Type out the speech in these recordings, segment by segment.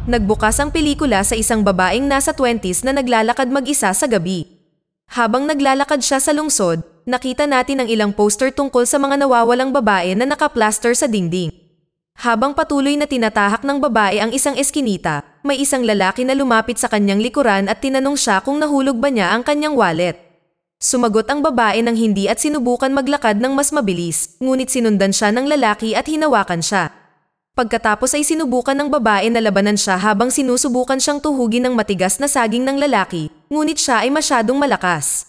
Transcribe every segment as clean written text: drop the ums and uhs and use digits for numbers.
Nagbukas ang pelikula sa isang babaeng nasa 20s na naglalakad mag-isa sa gabi. Habang naglalakad siya sa lungsod, nakita natin ang ilang poster tungkol sa mga nawawalang babae na nakaplaster sa dingding. Habang patuloy na tinatahak ng babae ang isang eskinita, may isang lalaki na lumapit sa kanyang likuran at tinanong siya kung nahulog ba niya ang kanyang wallet. Sumagot ang babae ng hindi at sinubukan maglakad ng mas mabilis, ngunit sinundan siya ng lalaki at hinawakan siya. Pagkatapos ay sinubukan ng babae na labanan siya habang sinusubukan siyang tuhugin ng matigas na saging ng lalaki, ngunit siya ay masyadong malakas.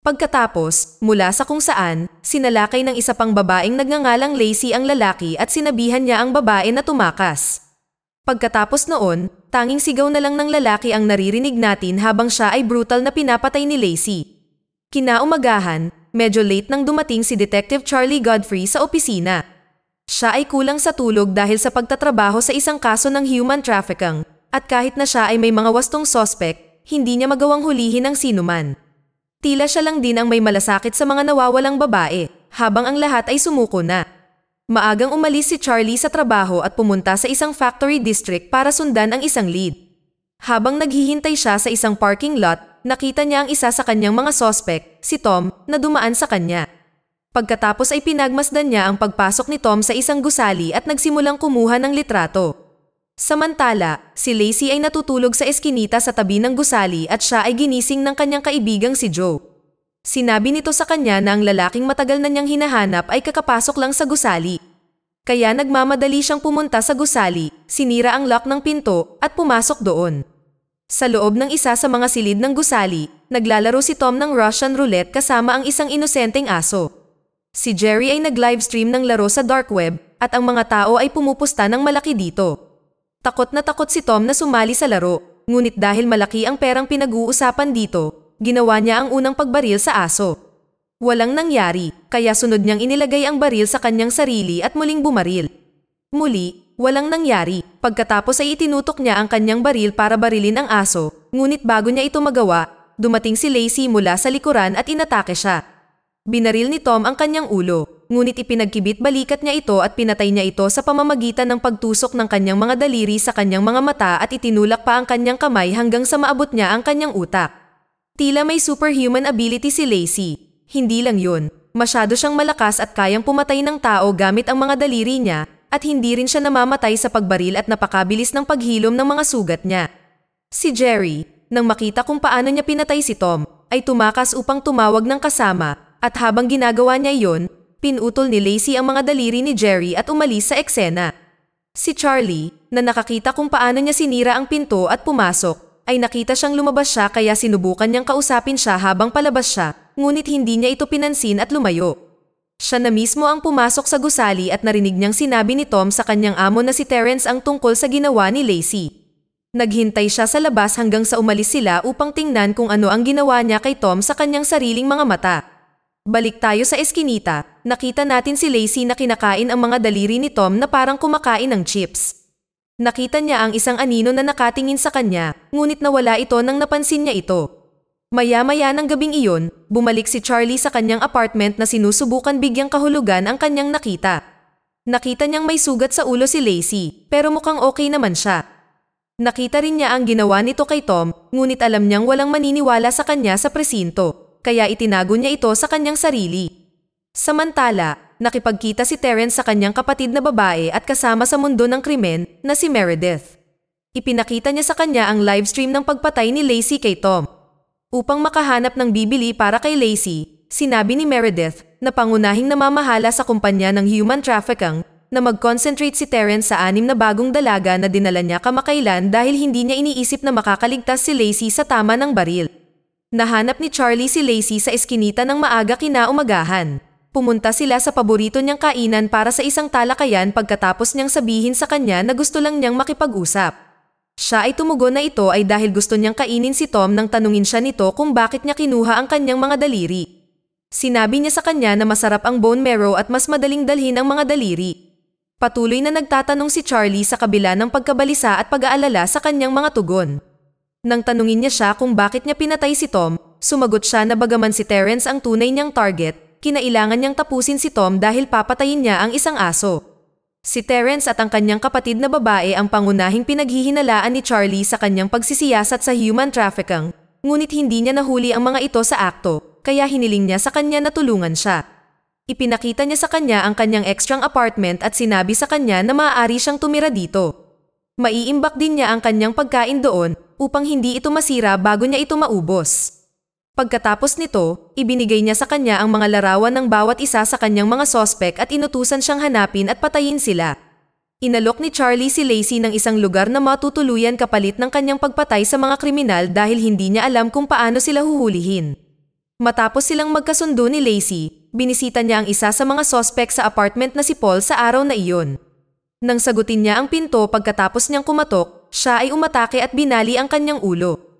Pagkatapos, mula sa kung saan, sinalakay ng isa pang babaeng nagngangalang Lacey ang lalaki at sinabihan niya ang babae na tumakas. Pagkatapos noon, tanging sigaw na lang ng lalaki ang naririnig natin habang siya ay brutal na pinapatay ni Lacey. Kinaumagahan, medyo late nang dumating si Detective Charlie Godfrey sa opisina. Siya ay kulang sa tulog dahil sa pagtatrabaho sa isang kaso ng human trafficking, at kahit na siya ay may mga wastong suspect, hindi niya magawang hulihin ang sinuman. Tila siya lang din ang may malasakit sa mga nawawalang babae, habang ang lahat ay sumuko na. Maagang umalis si Charlie sa trabaho at pumunta sa isang factory district para sundan ang isang lead. Habang naghihintay siya sa isang parking lot, nakita niya ang isa sa kanyang mga suspect, si Tom, na dumaan sa kanya. Pagkatapos ay pinagmasdan niya ang pagpasok ni Tom sa isang gusali at nagsimulang kumuha ng litrato. Samantala, si Lacey ay natutulog sa eskinita sa tabi ng gusali at siya ay ginising ng kanyang kaibigang si Joe. Sinabi nito sa kanya na ang lalaking matagal na niyang hinahanap ay kakapasok lang sa gusali. Kaya nagmamadali siyang pumunta sa gusali, sinira ang lock ng pinto at pumasok doon. Sa loob ng isa sa mga silid ng gusali, naglalaro si Tom ng Russian roulette kasama ang isang inosenteng aso. Si Jerry ay nag-livestream ng laro sa dark web at ang mga tao ay pumupusta ng malaki dito. Takot na takot si Tom na sumali sa laro, ngunit dahil malaki ang perang pinag-uusapan dito, ginawa niya ang unang pagbaril sa aso. Walang nangyari, kaya sunod niyang inilagay ang baril sa kanyang sarili at muling bumaril. Muli, walang nangyari, pagkatapos ay itinutok niya ang kanyang baril para barilin ang aso, ngunit bago niya ito magawa, dumating si Lacey mula sa likuran at inatake siya. Binaril ni Tom ang kanyang ulo, ngunit ipinagkibit balikat niya ito at pinatay niya ito sa pamamagitan ng pagtusok ng kanyang mga daliri sa kanyang mga mata at itinulak pa ang kanyang kamay hanggang sa maabot niya ang kanyang utak. Tila may superhuman ability si Lacey. Hindi lang yun, masyado siyang malakas at kayang pumatay ng tao gamit ang mga daliri niya at hindi rin siya namamatay sa pagbaril at napakabilis ng paghilom ng mga sugat niya. Si Jerry, nang makita kung paano niya pinatay si Tom, ay tumakas upang tumawag ng kasama. At habang ginagawa niya iyon, pinutol ni Lacey ang mga daliri ni Jerry at umalis sa eksena. Si Charlie, na nakakita kung paano niya sinira ang pinto at pumasok, ay nakita siyang lumabas siya kaya sinubukan niyang kausapin siya habang palabas siya, ngunit hindi niya ito pinansin at lumayo. Siya na mismo ang pumasok sa gusali at narinig niyang sinabi ni Tom sa kanyang amo na si Terence ang tungkol sa ginawa ni Lacey. Naghintay siya sa labas hanggang sa umalis sila upang tingnan kung ano ang ginawa niya kay Tom sa kanyang sariling mga mata. Balik tayo sa eskinita, nakita natin si Lacey na kinakain ang mga daliri ni Tom na parang kumakain ng chips. Nakita niya ang isang anino na nakatingin sa kanya, ngunit nawala ito nang napansin niya ito. Maya-maya ng gabing iyon, bumalik si Charlie sa kanyang apartment na sinusubukan bigyang kahulugan ang kanyang nakita. Nakita niyang may sugat sa ulo si Lacey, pero mukhang okay naman siya. Nakita rin niya ang ginawa nito kay Tom, ngunit alam niyang walang maniniwala sa kanya sa presinto. Kaya itinago niya ito sa kanyang sarili. Samantala, nakipagkita si Terence sa kanyang kapatid na babae at kasama sa mundo ng krimen na si Meredith. Ipinakita niya sa kanya ang livestream ng pagpatay ni Lacey kay Tom. Upang makahanap ng bibili para kay Lacey, sinabi ni Meredith na pangunahing namamahala sa kumpanya ng human trafficking na mag-concentrate si Terence sa 6 na bagong dalaga na dinala niya kamakailan dahil hindi niya iniisip na makakaligtas si Lacey sa tama ng baril. Nahanap ni Charlie si Lacey sa eskinita ng maaga kinaumagahan. Pumunta sila sa paborito niyang kainan para sa isang talakayan pagkatapos niyang sabihin sa kanya na gusto lang niyang makipag-usap. Siya ay tumugon na ito ay dahil gusto niyang kainin si Tom nang tanungin siya nito kung bakit niya kinuha ang kanyang mga daliri. Sinabi niya sa kanya na masarap ang bone marrow at mas madaling dalhin ang mga daliri. Patuloy na nagtatanong si Charlie sa kabila ng pagkabalisa at pag-aalala sa kanyang mga tugon. Nang tanungin niya siya kung bakit niya pinatay si Tom, sumagot siya na bagaman si Terence ang tunay niyang target, kinailangan niyang tapusin si Tom dahil papatayin niya ang isang aso. Si Terence at ang kanyang kapatid na babae ang pangunahing pinaghihinalaan ni Charlie sa kanyang pagsisiyasat sa human trafficking, ngunit hindi niya nahuli ang mga ito sa akto, kaya hiniling niya sa kanya na tulungan siya. Ipinakita niya sa kanya ang kanyang extrang apartment at sinabi sa kanya na maaari siyang tumira dito. Maiimbak din niya ang kanyang pagkain doon upang hindi ito masira bago niya ito maubos. Pagkatapos nito, ibinigay niya sa kanya ang mga larawan ng bawat isa sa kanyang mga sospek at inutusan siyang hanapin at patayin sila. Inalok ni Charlie si Lacey ng isang lugar na matutuluyan kapalit ng kanyang pagpatay sa mga kriminal dahil hindi niya alam kung paano sila huhulihin. Matapos silang magkasundo ni Lacey, binisita niya ang isa sa mga sospek sa apartment na si Paul sa araw na iyon. Nang sagutin niya ang pinto pagkatapos niyang kumatok, siya ay umatake at binali ang kanyang ulo.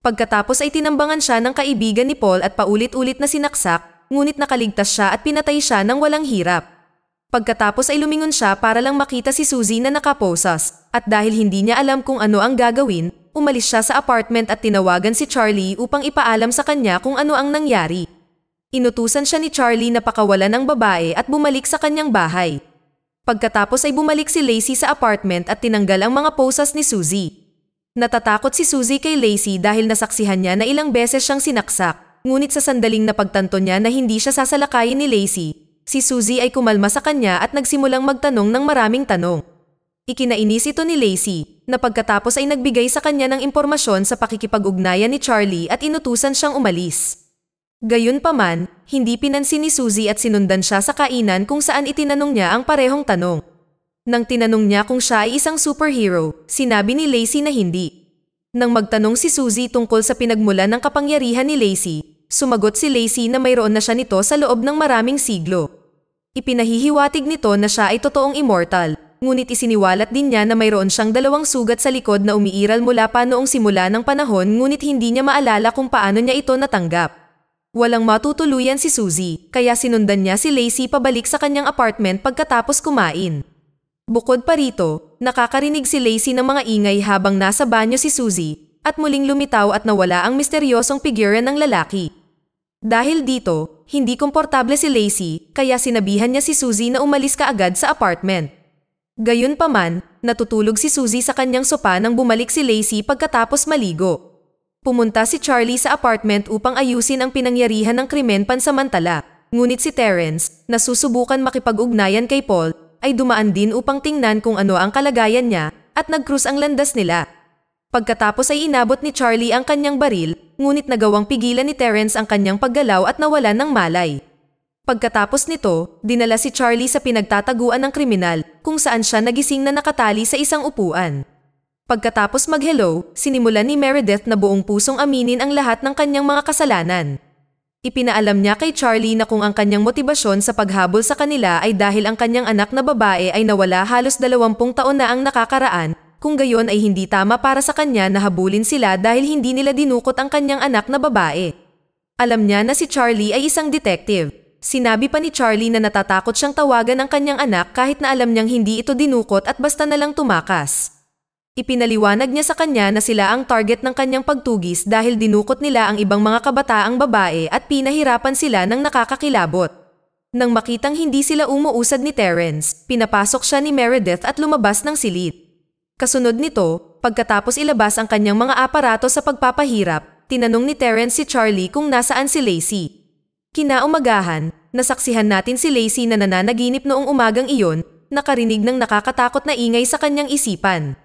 Pagkatapos ay tinambangan siya ng kaibigan ni Paul at paulit-ulit na sinaksak, ngunit nakaligtas siya at pinatay siya ng walang hirap. Pagkatapos ay lumingon siya para lang makita si Suzy na nakaposas, at dahil hindi niya alam kung ano ang gagawin, umalis siya sa apartment at tinawagan si Charlie upang ipaalam sa kanya kung ano ang nangyari. Inutusan siya ni Charlie na pakawalan ng babae at bumalik sa kanyang bahay. Pagkatapos ay bumalik si Lacey sa apartment at tinanggal ang mga posas ni Suzy. Natatakot si Suzy kay Lacey dahil nasaksihan niya na ilang beses siyang sinaksak, ngunit sa sandaling napagtanto niya na hindi siya sasalakayin ni Lacey, si Suzy ay kumalma sa kanya at nagsimulang magtanong ng maraming tanong. Ikinainis ito ni Lacey, na pagkatapos ay nagbigay sa kanya ng impormasyon sa pakikipag-ugnayan ni Charlie at inutusan siyang umalis. Gayunpaman, hindi pinansin ni Suzy at sinundan siya sa kainan kung saan itinanong niya ang parehong tanong. Nang tinanong niya kung siya ay isang superhero, sinabi ni Lacey na hindi. Nang magtanong si Suzy tungkol sa pinagmulan ng kapangyarihan ni Lacey, sumagot si Lacey na mayroon na siya nito sa loob ng maraming siglo. Ipinahihiwatig nito na siya ay totoong immortal, ngunit isiniwalat din niya na mayroon siyang 2 sugat sa likod na umiiral mula pa noong simula ng panahon ngunit hindi niya maalala kung paano niya ito natanggap. Walang matutuluyan si Suzy, kaya sinundan niya si Lacey pabalik sa kanyang apartment pagkatapos kumain. Bukod pa rito, nakakarinig si Lacey ng mga ingay habang nasa banyo si Suzy, at muling lumitaw at nawala ang misteryosong figura ng lalaki. Dahil dito, hindi komportable si Lacey, kaya sinabihan niya si Suzy na umalis kaagad sa apartment. Gayunpaman, natutulog si Suzy sa kanyang sopa nang bumalik si Lacey pagkatapos maligo. Pumunta si Charlie sa apartment upang ayusin ang pinangyarihan ng krimen pansamantala, ngunit si Terence, na susubukan makipag-ugnayan kay Paul, ay dumaan din upang tingnan kung ano ang kalagayan niya at nag-cruise ang landas nila. Pagkatapos ay inabot ni Charlie ang kanyang baril, ngunit nagawang pigilan ni Terence ang kanyang paggalaw at nawalan ng malay. Pagkatapos nito, dinala si Charlie sa pinagtataguan ng kriminal kung saan siya nagising na nakatali sa isang upuan. Pagkatapos mag-hello, sinimulan ni Meredith na buong pusong aminin ang lahat ng kanyang mga kasalanan. Ipinaalam niya kay Charlie na kung ang kanyang motibasyon sa paghabol sa kanila ay dahil ang kanyang anak na babae ay nawala halos 20 taon na ang nakakaraan, kung gayon ay hindi tama para sa kanya na habulin sila dahil hindi nila dinukot ang kanyang anak na babae. Alam niya na si Charlie ay isang detective. Sinabi pa ni Charlie na natatakot siyang tawagan ang kanyang anak kahit na alam niyang hindi ito dinukot at basta na lang tumakas. Ipinaliwanag niya sa kanya na sila ang target ng kanyang pagtugis dahil dinukot nila ang ibang mga kabataang babae at pinahirapan sila ng nakakakilabot. Nang makitang hindi sila umuusad ni Terence, pinapasok siya ni Meredith at lumabas ng silid. Kasunod nito, pagkatapos ilabas ang kanyang mga aparato sa pagpapahirap, tinanong ni Terence si Charlie kung nasaan si Lacey. Kinaumagahan, nasaksihan natin si Lacey na nananaginip noong umagang iyon, nakarinig ng nakakatakot na ingay sa kanyang isipan.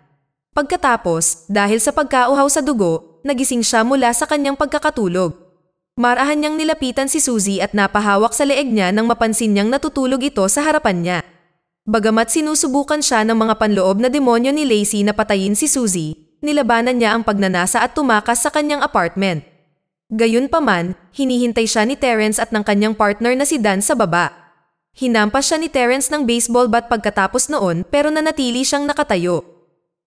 Pagkatapos, dahil sa pagkauhaw sa dugo, nagising siya mula sa kanyang pagkakatulog. Marahan niyang nilapitan si Suzy at napahawak sa leeg niya nang mapansin niyang natutulog ito sa harapan niya. Bagamat sinusubukan siya ng mga panloob na demonyo ni Lacey na patayin si Suzy, nilabanan niya ang pagnanasa at tumakas sa kanyang apartment. Gayunpaman, hinihintay siya ni Terence at ng kanyang partner na si Dan sa baba. Hinampas siya ni Terence ng baseball bat pagkatapos noon pero nanatili siyang nakatayo.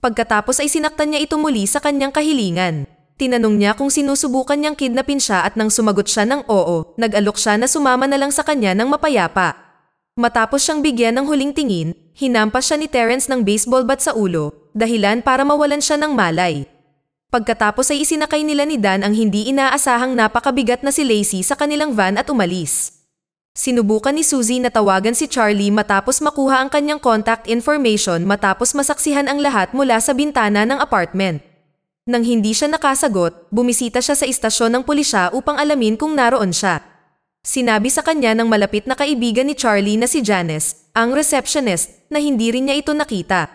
Pagkatapos ay sinaktan niya ito muli sa kanyang kahilingan. Tinanong niya kung sinusubukan niyang kidnapin siya at nang sumagot siya ng oo, nag-alok siya na sumama na lang sa kanya ng mapayapa. Matapos siyang bigyan ng huling tingin, hinampas siya ni Terence ng baseball bat sa ulo, dahilan para mawalan siya ng malay. Pagkatapos ay isinakay nila ni Dan ang hindi inaasahang napakabigat na si Lacey sa kanilang van at umalis. Sinubukan ni Suzy na tawagan si Charlie matapos makuha ang kanyang contact information matapos masaksihan ang lahat mula sa bintana ng apartment. Nang hindi siya nakasagot, bumisita siya sa istasyon ng pulisya upang alamin kung naroon siya. Sinabi sa kanya ng malapit na kaibigan ni Charlie na si Janice, ang receptionist, na hindi rin niya ito nakita.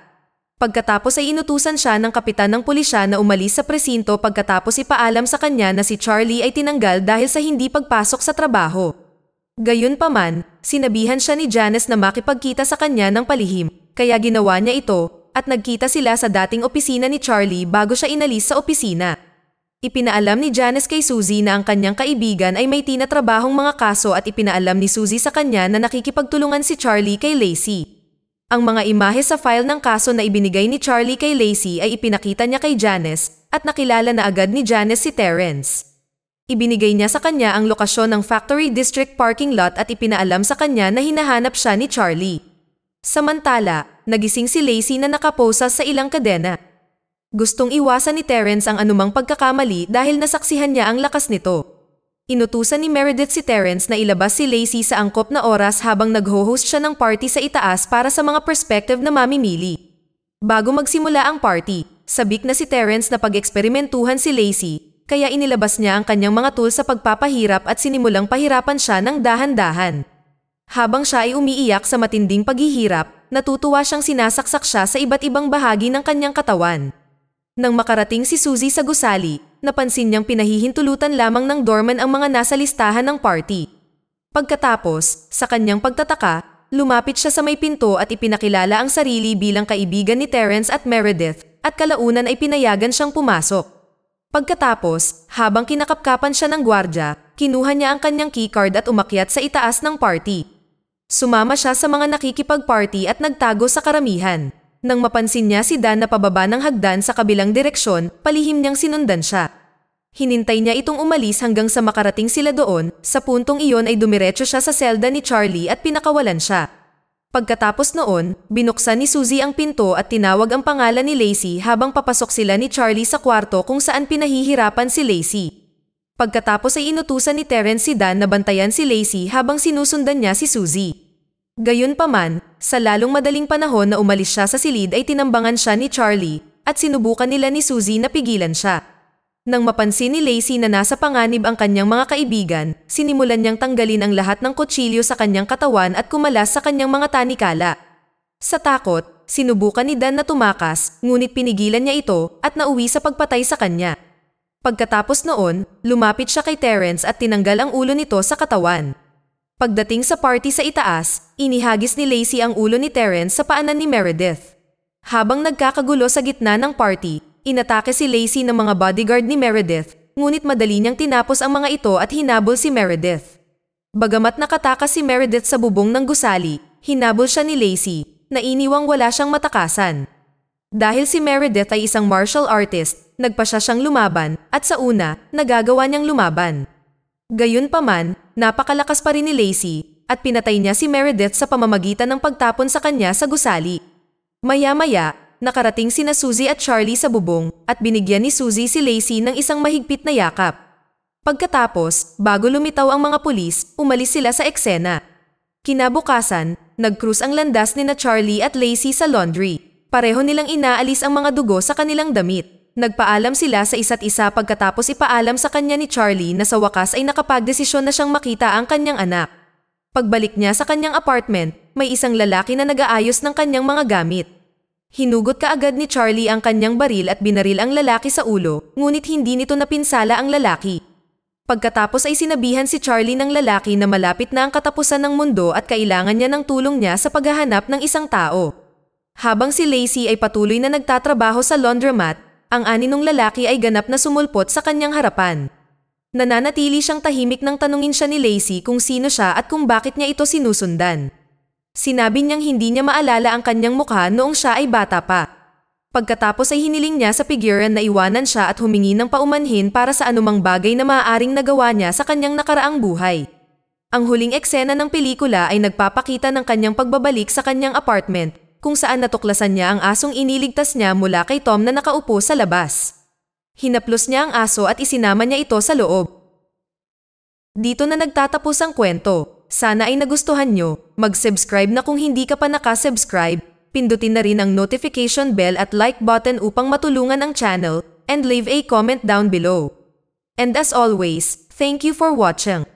Pagkatapos ay inutusan siya ng kapitan ng pulisya na umalis sa presinto pagkatapos ipaalam sa kanya na si Charlie ay tinanggal dahil sa hindi pagpasok sa trabaho. Gayunpaman, sinabihan siya ni Janice na makipagkita sa kanya ng palihim, kaya ginawa niya ito at nagkita sila sa dating opisina ni Charlie bago siya inalis sa opisina. Ipinaalam ni Janice kay Suzy na ang kanyang kaibigan ay may tinatrabahong mga kaso at ipinaalam ni Suzy sa kanya na nakikipagtulungan si Charlie kay Lacey. Ang mga imahe sa file ng kaso na ibinigay ni Charlie kay Lacey ay ipinakita niya kay Janice at nakilala na agad ni Janice si Terrence. Ibinigay niya sa kanya ang lokasyon ng Factory District parking lot at ipinaalam sa kanya na hinahanap siya ni Charlie. Samantala, nagising si Lacey na nakaposas sa ilang kadena. Gustong iwasan ni Terrence ang anumang pagkakamali dahil nasaksihan niya ang lakas nito. Inutusan ni Meredith si Terrence na ilabas si Lacey sa angkop na oras habang nagho-host siya ng party sa itaas para sa mga prospective na mamimili. Bago magsimula ang party, sabik na si Terrence na pag-eksperimentuhan si Lacey, kaya inilabas niya ang kanyang mga tools sa pagpapahirap at sinimulang pahirapan siya ng dahan-dahan. Habang siya ay umiiyak sa matinding paghihirap, natutuwa siyang sinasaksak siya sa iba't ibang bahagi ng kanyang katawan. Nang makarating si Suzy sa gusali, napansin niyang pinahihintulutan lamang ng doorman ang mga nasa listahan ng party. Pagkatapos, sa kanyang pagtataka, lumapit siya sa may pinto at ipinakilala ang sarili bilang kaibigan ni Terrence at Meredith at kalaunan ay pinayagan siyang pumasok. Pagkatapos, habang kinakapkapan siya ng gwardya, kinuha niya ang kanyang keycard at umakyat sa itaas ng party. Sumama siya sa mga nakikipag-party at nagtago sa karamihan. Nang mapansin niya si Dan na pababa ng hagdan sa kabilang direksyon, palihim niyang sinundan siya. Hinintay niya itong umalis hanggang sa makarating sila doon, sa puntong iyon ay dumiretso siya sa selda ni Charlie at pinakawalan siya. Pagkatapos noon, binuksan ni Suzy ang pinto at tinawag ang pangalan ni Lacey habang papasok sila ni Charlie sa kwarto kung saan pinahihirapan si Lacey. Pagkatapos ay inutusan ni Terrence si Dan na bantayan si Lacey habang sinusundan niya si Suzy. Gayunpaman, sa lalong madaling panahon na umalis siya sa silid ay tinambangan siya ni Charlie at sinubukan nila ni Suzy na pigilan siya. Nang mapansin ni Lacey na nasa panganib ang kanyang mga kaibigan, sinimulan niyang tanggalin ang lahat ng kutsilyo sa kanyang katawan at kumalas sa kanyang mga tanikala. Sa takot, sinubukan ni Dan na tumakas, ngunit pinigilan niya ito at nauwi sa pagpatay sa kanya. Pagkatapos noon, lumapit siya kay Terrence at tinanggal ang ulo nito sa katawan. Pagdating sa party sa itaas, inihagis ni Lacey ang ulo ni Terrence sa paanan ni Meredith. Habang nagkakagulo sa gitna ng party, inatake si Lacey ng mga bodyguard ni Meredith, ngunit madali niyang tinapos ang mga ito at hinabol si Meredith. Bagamat nakatakas si Meredith sa bubong ng gusali, hinabol siya ni Lacey, na iniwang wala siyang matakasan. Dahil si Meredith ay isang martial artist, nagpa siyang lumaban at sa una, nagagawa niyang lumaban. Gayunpaman, napakalakas pa rin ni Lacey at pinatay niya si Meredith sa pamamagitan ng pagtapon sa kanya sa gusali. Maya-maya, nakarating sina Suzy at Charlie sa bubong at binigyan ni Suzy si Lacey ng isang mahigpit na yakap. Pagkatapos, bago lumitaw ang mga pulis, umalis sila sa eksena. Kinabukasan, nag-cruise ang landas ni na Charlie at Lacey sa laundry. Pareho nilang inaalis ang mga dugo sa kanilang damit. Nagpaalam sila sa isa't isa pagkatapos ipaalam sa kanya ni Charlie na sa wakas ay nakapagdesisyon na siyang makita ang kanyang anak. Pagbalik niya sa kanyang apartment, may isang lalaki na nag-aayos ng kanyang mga gamit. Hinugot kaagad ni Charlie ang kanyang baril at binaril ang lalaki sa ulo, ngunit hindi nito napinsala ang lalaki. Pagkatapos ay sinabihan si Charlie ng lalaki na malapit na ang katapusan ng mundo at kailangan niya ng tulong niya sa paghahanap ng isang tao. Habang si Lacey ay patuloy na nagtatrabaho sa laundromat, ang aninong lalaki ay ganap na sumulpot sa kanyang harapan. Nananatili siyang tahimik nang tanungin siya ni Lacey kung sino siya at kung bakit niya ito sinusundan. Sinabi niyang hindi niya maalala ang kanyang mukha noong siya ay bata pa. Pagkatapos ay hiniling niya sa figuran na iwanan siya at humingi ng paumanhin para sa anumang bagay na maaaring nagawa niya sa kanyang nakaraang buhay. Ang huling eksena ng pelikula ay nagpapakita ng kanyang pagbabalik sa kanyang apartment, kung saan natuklasan niya ang asong iniligtas niya mula kay Tom na nakaupo sa labas. Hinaplos niya ang aso at isinama niya ito sa loob. Dito na nagtatapos ang kwento. Sana ay nagustuhan nyo. Mag-subscribe na kung hindi ka pa nakasubscribe. Pindutin na rin ang notification bell at like button upang matulungan ang channel, and leave a comment down below. And as always, thank you for watching.